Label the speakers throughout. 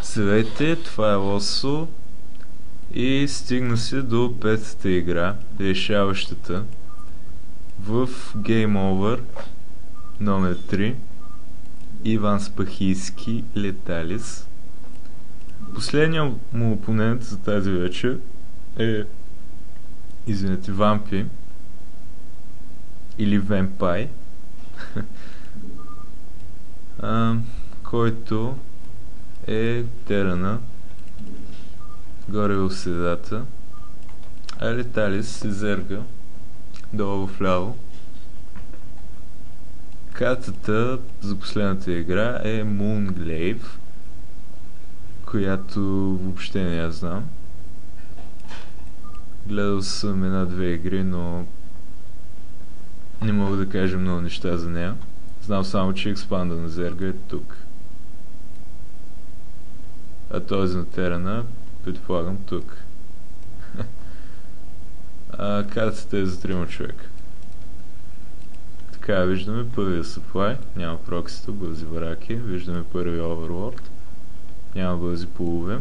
Speaker 1: Здравейте, това е Лосо и стигна се до петата игра, решаващата в Game Over номер 3 Иван Спахийски Леталис. Последният му опонент за тази вечер е Вампи или Вампай, който е терана горе в средата, а Леталис се зерга долу вляво. Картата за последната игра е Moonglaive, която въобще не я знам. Гледал съм една-две игри, но не мога да кажа много неща за нея. Знам само, че експанда на зерга е тук. А този на терана, предполагам, тук. Картата е за 3 човека. Така, виждаме първия supply, няма проксито, бързи враки. Виждаме първия overlord, няма бързи полове.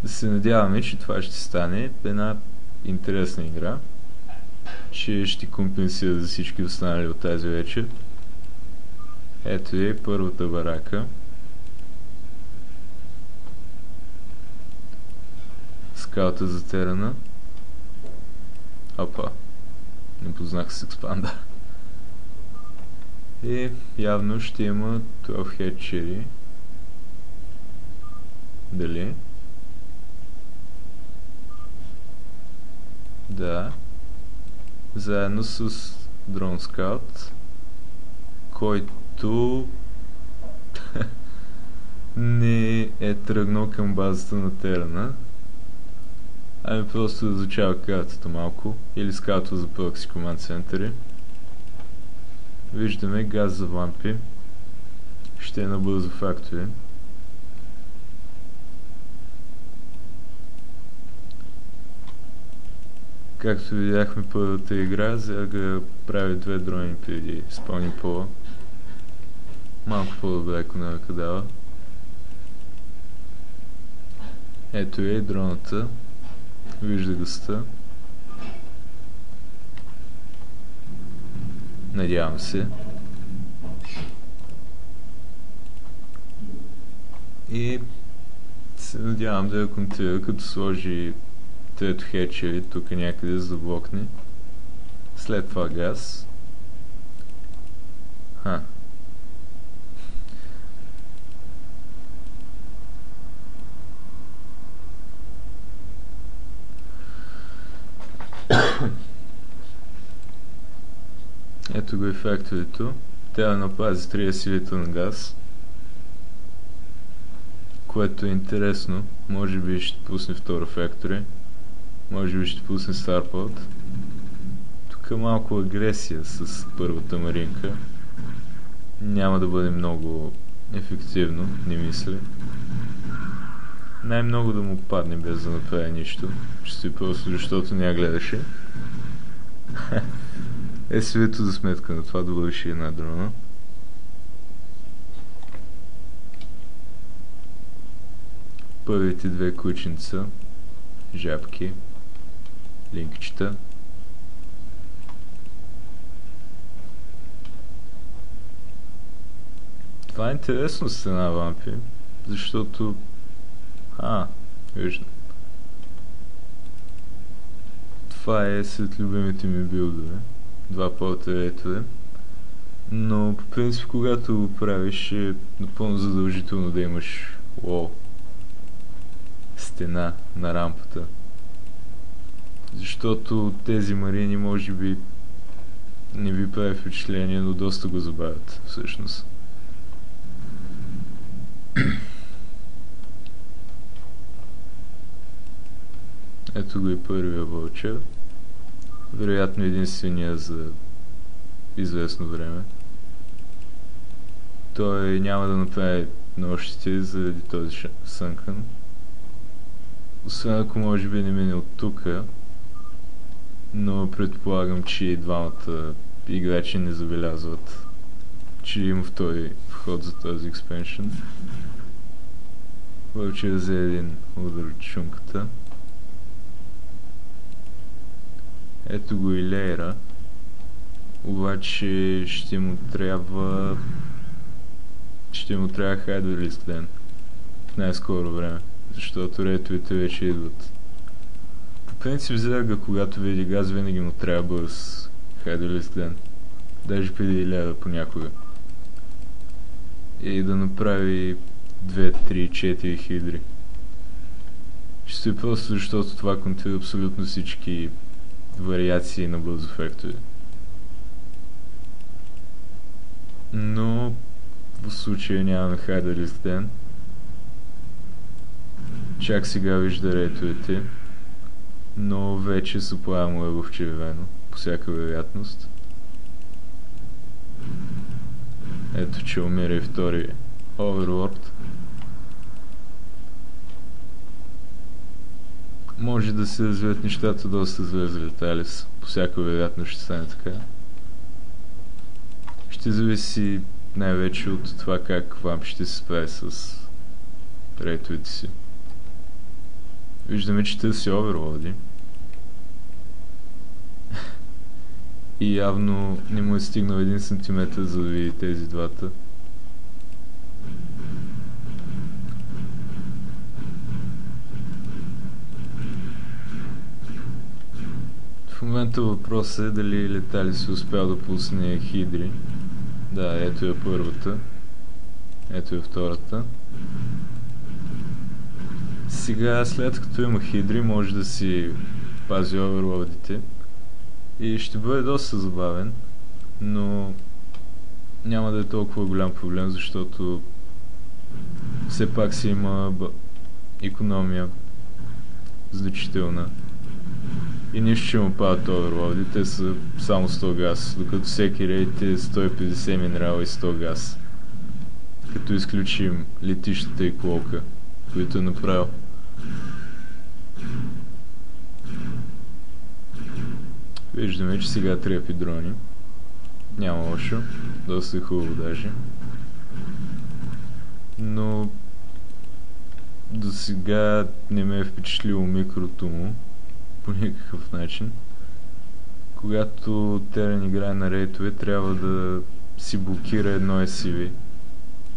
Speaker 1: Да се надяваме, че това ще стане една интересна игра, че ще компенсира за всички останали от тази вечер. Ето е първата барака. Скаута за терана. Опа. Не познах с експанда. И явно ще има 12 хетчери. Дали? Да. Заедно с Drone Scout, който не е тръгнал към базата на терана, ами просто да изучава картата малко или скаутва за прокси команд центъри. Виждаме газ за вампи, ще е на бързо фактори. Както видяхме първата игра, Зерга прави 2 дрони преди спълни пола. Малко по-добре икономика дава. Ето е дроната. Вижда гъста. Надявам се. И се надявам да я контрира, като сложи трето хетчери тук някъде за да блокне. След това газ. Ето го и факторито. Трябва да напази 30 литра на газ, което е интересно. Може би ще пусне втора фактори, може би ще пусне Starport. Тук е малко агресия с първата маринка. Няма да бъде много ефективно, не мисля. Най-много да му падне без да направи нищо. Чисто просто защото не я гледаше. Е свето за сметка на това да върши една дрона. Първите 2 кученца, жабки, линкчета. Това е интересно с една вампи, защото... виждам. Това е сред любимите ми билдове. 2 портретове. Но по принцип, когато го правиш, е напълно задължително да имаш стена на рампата. Защото тези марини може би не ви прави впечатление, но доста го забавят всъщност. Ето го и първия вълчер. Вероятно единствения за известно време. Той няма да направи нощите заради този сънкън. Освен ако може би не мине от тука, но предполагам, че и двамата играчи не забелязват че има втори вход за този експеншън. Вълчи взе един удар от чунката. Ето го и леера. Обаче ще му трябва хайдерлист ден в най-скоро време, защото рейтовете вече идват. По принцип Зерга, когато види газ, винаги му трябва бърз хайдерлист ден, даже преди леера понякога, и да направи 2, 3, 4 хидри. Чисто и просто защото това контрира абсолютно всички вариации на бързо фектори. Но в случая нямаме хайдерлист ден. Чак сега вижда рейтовете, но вече съплава му е в червено, по всяка вероятност. Ето, че умира и втори Оверлорд. Може да се развият нещата доста зле за Леталис, по всяка вероятност ще стане така. Ще зависи най-вече от това как Вамп ще се справи с рейтовете си. Виждаме, че търси оверлорди. И явно не му е стигнал 1 сантиметър, за да види тези двата. В момента въпросът е дали Леталис успял да пусне хидри. Да, ето е първата. Ето е втората. Сега, след като има хидри, може да си пази оверлордите. И ще бъде доста забавен, но няма да е толкова голям проблем, защото все пак си има икономия значителна. И нищо, че му падат оверлорди, те са само 100 газ, докато всеки рейд е 150 минерала и 100 газ. Като изключим летищата и клока, които е направил. Виждаме, че сега трепи дрони. Няма лошо, доста хубаво даже. Но до сега не ме е впечатлило микрото му по никакъв начин. Когато Терен играе на рейтове, трябва да си блокира едно SCV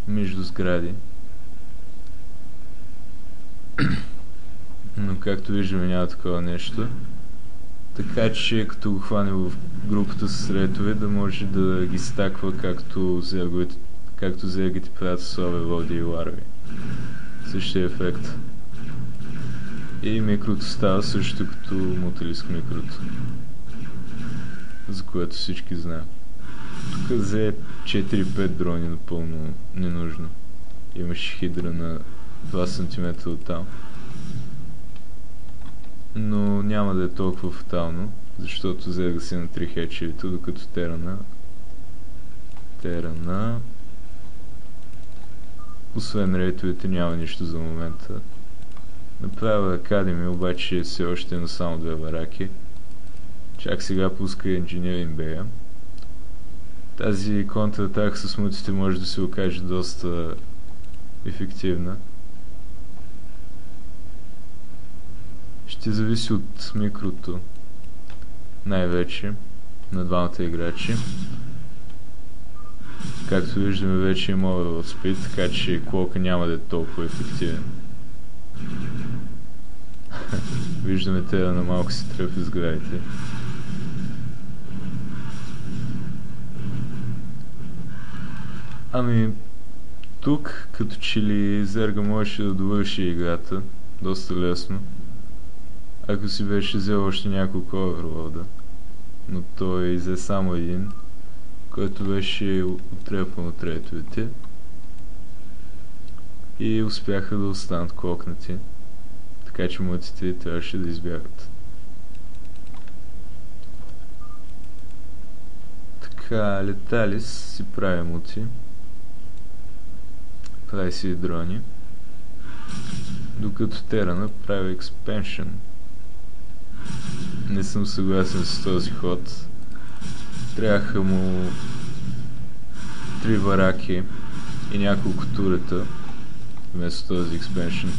Speaker 1: между сгради. Но както виждаме, няма такова нещо. Така че като го хване в групата с рейтове, да може да ги стаква както зергите правят с оверлорди и ларви. Същия ефект. И микрото става също като муталиск микрото, за което всички знаем. Тук взе 4-5 дрони напълно ненужно. Имаше хидра на 2 см от там. Но няма да е толкова фатално, защото Зерга си на 3 хечевито, докато Терана освен рейтовете няма нищо за момента. Направя Академи, обаче все още на само 2 бараки. Чак сега пуска Engineering Bay. Тази контратака с мутите може да се окаже доста ефективна. Ще зависи от микрото най-вече на двамата играчи. Както виждаме, вече има overload speed, така че клока няма да е толкова ефективен. Виждаме те на малко си тръпи сградите. Ами, тук като че ли Зерга можеше да довърши играта доста лесно, ако си беше взел още няколко оверлода, но той взе само един, който беше отрепан от рейтовете и успяха да останат клокнати, така че мутите трябваше да избягат. Така, Леталис си прави мути, прави си дрони, докато Терана прави експеншън. Не съм съгласен с този ход. Трябваха му 3 бараки и няколко турета вместо този експеншън.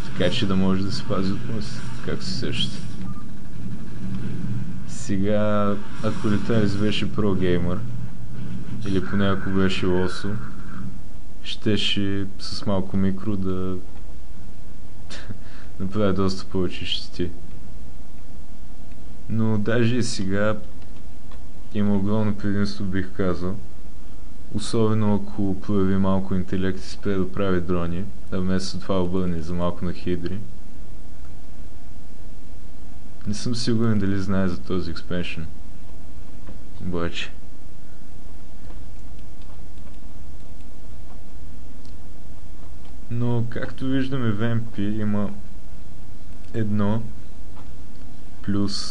Speaker 1: Така че да може да се пази от мъст, както се сещате. Сега, ако Леталис беше прогеймър, или поне ако беше лосо, щеше с малко микро да направи доста повече щети. Но даже и сега има огромно предимство, бих казал. Особено ако прояви малко интелект и спре да прави дрони, а вместо това обърне за малко на хидри. Не съм сигурен дали знае за този експеншън. Обаче. Но както виждаме в MP има едно плюс